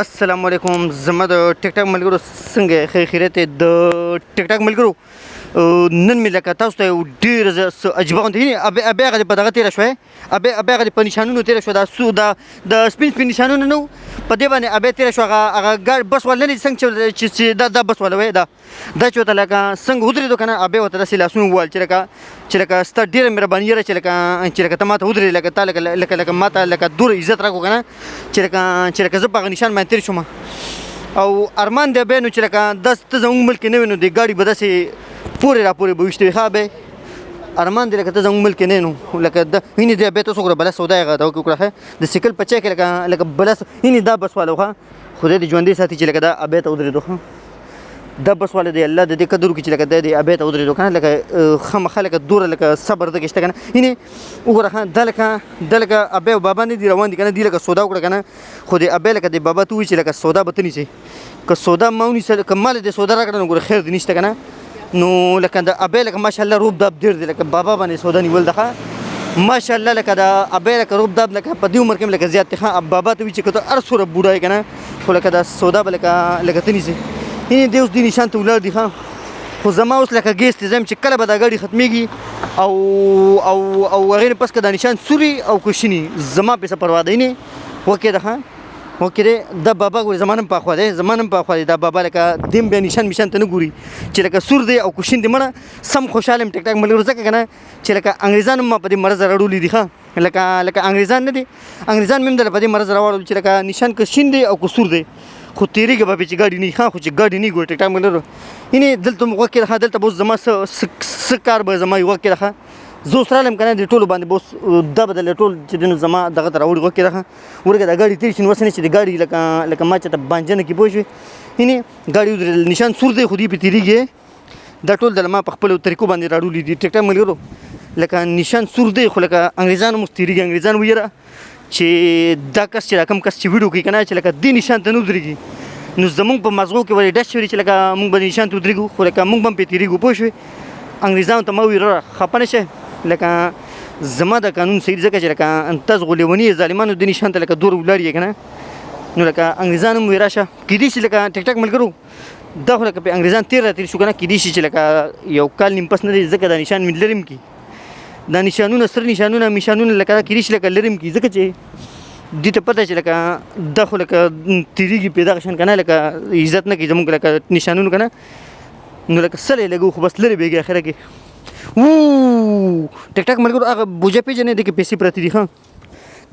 السلام علیکم زما د ټیک ټاک ملګرو څنګه خیریت د ټیک ټاک ملګرو نن مې لکه تاسو ته ډېر عجیبه غونډه هغه هغه په دغه تېره شوی هغه په نشانونو تېره شوه د سپین نشانونه نه وو په دې باندې تېره شوه هغه ګاډ بس والا نه دي څنګه چې دا بس والا وی دا چې ورته لکه څنګه ودرېدو که نه ورته داسې لاسونه وویل چې لکه ستا ډېره مهرباني یاره چې لکه ته ما ته ودرېدې لکه تا لکه ما ته لکه دومره عزت راکړو که نه چې لکه زه په هغه نشان باندې تېر شوم او ارمان دی بیا نو چې لکه داسې ته زموږ ملک کې نه وې نو د ګاډي به داسې پورې راپورې به ویشتې وي ښه بی ارمان دی لکه ته زموږ ملک کې نه نو لکه هینې دی بیا تاسو وګوره بله سودا یې هغه وکړه د سیکل په چای کې لکه بله هینې دا بس والا وښه خدای دې ژوندی ساتي چې لکه دا ابۍ ته ودرېدو ښه دا بس والا دی الله د دې قدر وکړي چې لکه دی ابۍ ته ودرېدو که نه لکه خامخا لکه دوره لکه صبر دکې شته که نه هینې وګوره ښه دا لکه ابۍ او بابا نه دي روان دي که نه دي لکه سودا وکړه که نه خو د ابۍ لکه د بابا ته ووایي چې لکه سودا به ته نیسې که سودا ما ونیسه که ما له دې سودا راکړه نو ګوره خیر دې نشته که نه نو لکه د ابۍ لکه ماشاءالله روب داب ډېر دی لکه بابا باندې سودا نیول ده ښه ماشاءالله لکه د ابۍ لکه روب داب لکه په دې عمر کې هم لکه زیات دی ښه بابا ته وایي چې که ته هر څومره بوډا یې که نه خو لکه دا سودا به لکه ته نیسې یعنې دی اوس دې نشان ته ولاړ دي ښه خو زما اوس لکه ګیس ته ځم چې کله به دا ګاډي ختمېږي او هغې نه پس که دا نشان سوري او که شیني زما پې څه پروا ده یعنې وکې ده ښه وکې دی دا بابا ګورې زما نه هم پاخوا دی دا بابا لکه دیم بیا نشان ته نه ګوري چې لکه سور دی او که شین دی مړه سم خوشحاله یم ټیک ټاک ملګرو ځکه که نه چې لکه انګریزان هم ما په دې مرض راړولي دي ښه لکه انګریزان نه دي انګریزان مې هم دله په دې مرض راوړل چې لکه نشان که شین دی او که سور دی خو تېرېږه به چې ګاډي نه وي ښه خو چې ګاډي نه وي ګوره ټیک ټاک ملګرو یعنې دلته مو غوږ کې ده دلته به اوس زما څه کار به زما غوږ کې ده زه اوس راغلم که نه د ټولو باندې به اوس دا به دله ټول چې دی نو زما دغه ته راوړي غوږ کې ده ورګه دا ګاډي تېر شي نو اوس نه چې د ګاډي لکه ما چېرته بانجه نه کړي پوه شوې یعنې ګاډي ودرېدل نشان سور دی خو دوی پې تېرېږي دا ټول دله ما په خپلو طریقو باندې راړولي دي ټیک ټاک ملګرو لکه نشان سور دی خو لکه انګریزان هم اوس تېرېږي انګریزان ویره چې دا کس چې دا کوم کس چې ویډیو کوي که نه چې لکه دې نشان ته نه ودرېږي نو زمونږ په مغزو کې ولې ډش شوي چې لکه مونږ به نشان ته ودرېږو خو لکه مونږ به هم پرې تېرېږو پوه شوې انګریزانو ته ما وویل وروره خفه نه شئ لکه زما د قانون صحیح ځکه چې لکه تاسو خو لیوني یې ظالمانو دې نشان ته لکه دوره ولاړ یې که نه نو لکه انګریزان هم وایي راشه کیدای شي لکه ټیک ټاک ملګرو دا خو لکه پې انګریزان تېر راتېر شو که نه کیدای شي چې لکه یو کال نیم پس نه دی ځکه دا نشان مې لرې هم کړي دا نشانونه سره نشانونه لکه دا کیدای شي لکه لرې هم کړي ځکه چې دې ته پته چې لکه دا خو لکه تېرېږي پې دغه شان که نه لکه عزت نه کوي زموږ لکه نشانونو که نه نو لکه سل یې لګو خو بس لرې بېږي اخره کې ټیک ټاک ملګرو هغه بوجه پېژنې دې کې پیسې پرتې دي ښه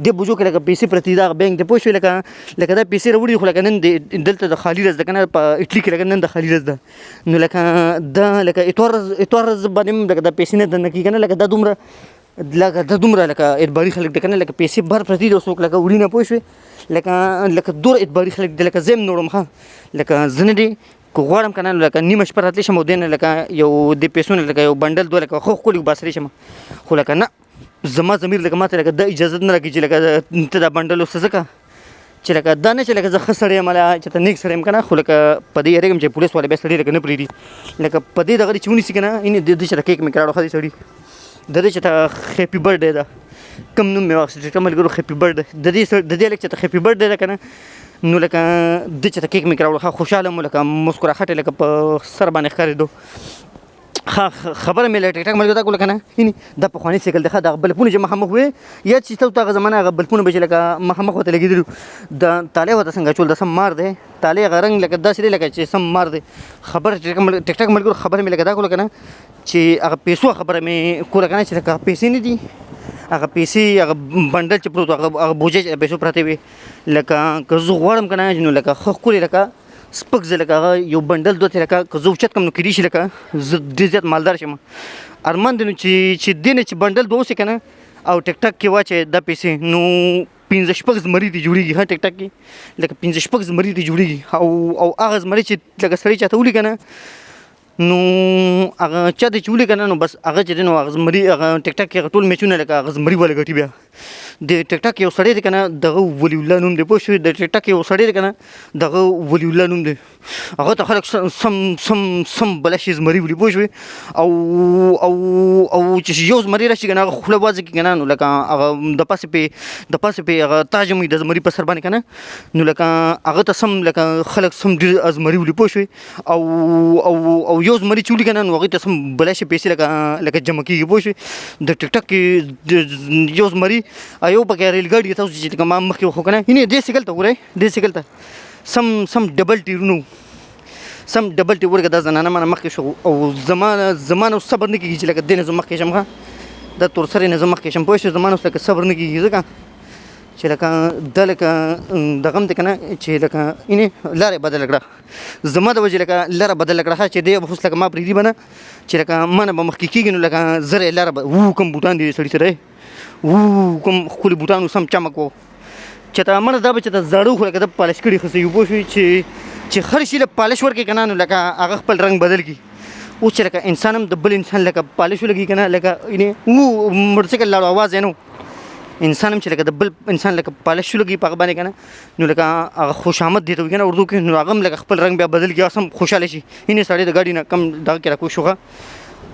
دې بوجو کې لکه پیسې پرتې دي هغه بینک ته پوه شوې لکه دا پیسې راوړي خو لکه نن دلته د خالي ورځ ده که نه په اټلي کې لکه نن د خالي ورځ ده نو لکه دا لکه اتوار ورځ باندې هم لکه دا پیسې نه دننه کېږي که نه لکه دا دومره لکه اعتباري خلک دی که نه لکه پیسې بهر پرتې دي اوس څوک لکه وړي نه پوه شوې لکه دومره اعتباري خلک دی لکه زه هم نه وړم ښه لکه زه نه دی که غواړم که نه لکه نیمه شپه راتلی شم او دې نه لکه یو د پیسو نه لکه یو بنډل دوه لکه ښه ښکلي باسرې شم خو لکه نه زما ضمیر لکه ما ته لکه دا اجازت نه راکوي چې لکه ته دا بنډل اوس ځکه چې لکه دا نه چې لکه زه ښه سړی یم چې ته نیک سړی یم که نه خو لکه په دې یېرېږم چې پولیس والا بیا سړي لکه نه پرېږدي لکه په دې دغه دې چې ونیسي که نه یعنې د دې چې کیک مې کراړو ښه دی سړي د دې چې ته هیپي برډ ډے ده کوم نوم مې واخیست ټیک ملګرو هیپي برډ د دې هلک چې ته هیپي برډ ډے ده که نه نو لکه د چې ته کیک مې کراوړو ښه خوشحاله مو لکه مسکراحت یې لکه په سر باندې ښکارېدو ښه خبره مې له ټیک ټاک ملګرو دا کړله که نه یعنې دا پخوانی سایکل دی ښه دغه بلفونه چې مخامخ وې یاد چې تاسو ته هغه زمانه هغه بلفونه به چې لکه مخامخ ورته لګېدلي د تالی ورته څنګه اچول دا سم مار دی تالی هغه رنګ لکه داسې دی لکه چې سم مار دی خبره ټیک ټاک ملګرو خبره مې لکه دا کړله که نه چې هغه پیسو خبره مې کوله که نه چې لکه پیسې نه دي هغه پیسې هغه بنډل چې پروت هغه بوجه چې پیسو پرتې وې لکه که زه غواړم که نه نو لکه ښه ښکلې لکه سپک زه لکه هغه یو بنډل دوه لکه که زه اوچت کړم نو کیدای شي لکه زه ډېر زیات مالدار شم ارمان دی نو چې دې نه چې بنډل به اوسې که نه او ټیک ټاک کې واچوې دا پیسې نو 5-6 زمري دې جوړېږي ښه ټیک ټاک کې لکه 5-6 زمري دې جوړېږي او هغه زمري چې لکه سړی چاته ولي که نه نو هغه چا ته چې ولي که نه نو بس هغه چې دی نو هغه زمري هغه ټیک ټاک کې هغه ټول میچونه لکه هغه زمري والا ګټي بیا د ټیک ټاک یو سړی دی که نه دغه ولی الله نوم دی پوه شوې د ټیک ټاک یو سړی دی که نه دغه ولی الله نوم دی هغه ته خلک سم بلشي زمري ولي پوه شوې او چې یو زمري راشي که نه هغه خوله وازه کړي که نه نو لکه هغه د پاسې پې هغه تاج هم وي د زمري په سر باندې که نه نو لکه هغه ته سم لکه خلک سم ډېر زمري ولي پوه شوې او یو زمري چې ولي که نه نو هغوی ته سم بلشي پیسې لکه جمع کېږي پوه شوې د ټیک ټاک کې یو زمري یو پکې ریل ګاډي تاسو چې کوم مخکې وخو که نه هینې دې سیکل ته وګورئ دې سیکل ته سم ډبل ټیرونه سم ډبل ټیر ورګه دا زنانه مانه مخکې شو او زمانه صبر نه کېږي چې لکه دې نه زه مخکې شم ښه دا تور سرې نه زه مخکې شم پوه شوې زمانه اوس لکه صبر نه کېږي ځکه چې لکه دا لکه دغه هم دی که نه چې لکه اینې لاره یې بدله کړه زما د وجې لکه لاره بدله کړه ښه چې دی به اوس لکه ما پرېږدي به نه چې لکه ما نه به مخکې کېږي نو لکه زر یې لاره کوم بوټان دي سړي سره کوم ښکلي بوټان سم چمک و چې ته منه دا به چې ته زاړه خو لکه د پالش کړي ښه صحیح پوه شوې چې هر شي له پالش ورکړې که نه نو لکه هغه خپل رنګ بدل کړي اوس چې لکه انسان هم د بل انسان لکه پالش ولګي که نه لکه اینې موټرسایکل لاړو اواز یې نه انسان هم چې لکه د بل انسان لکه پالش ولګي په هغه باندې که نه نو لکه هغه خوشامد دی ته وي که نه اردو کې نو هغه هم لکه خپل رنګ بیا بدل کړي هغه هم خوشحاله شي اینې سړی د ګاډي نه کم دغه کې راکوز شو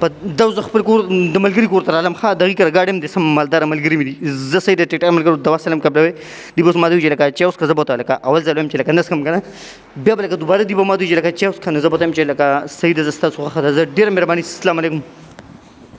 په دا زه خپل کور د ملګري کور ته رالم ښه دغې کره ګاډي هم د سم مالداره ملګري مې دي زه صحیح د ټیک ټاک ملګرو دوا سلام قبلوي دی به اوس ما دوی چې لکه چای اوس که زه به ورته لکه اول ځل وایم چې لکه نه څښم که نه بیا به لکه دوباره دی به ما دوی چې لکه چای اوس که نه زه به ورته وایم چې لکه صحیح ده زه ستاسو خوښه ده زه ډېره مهرباني السلام علیکم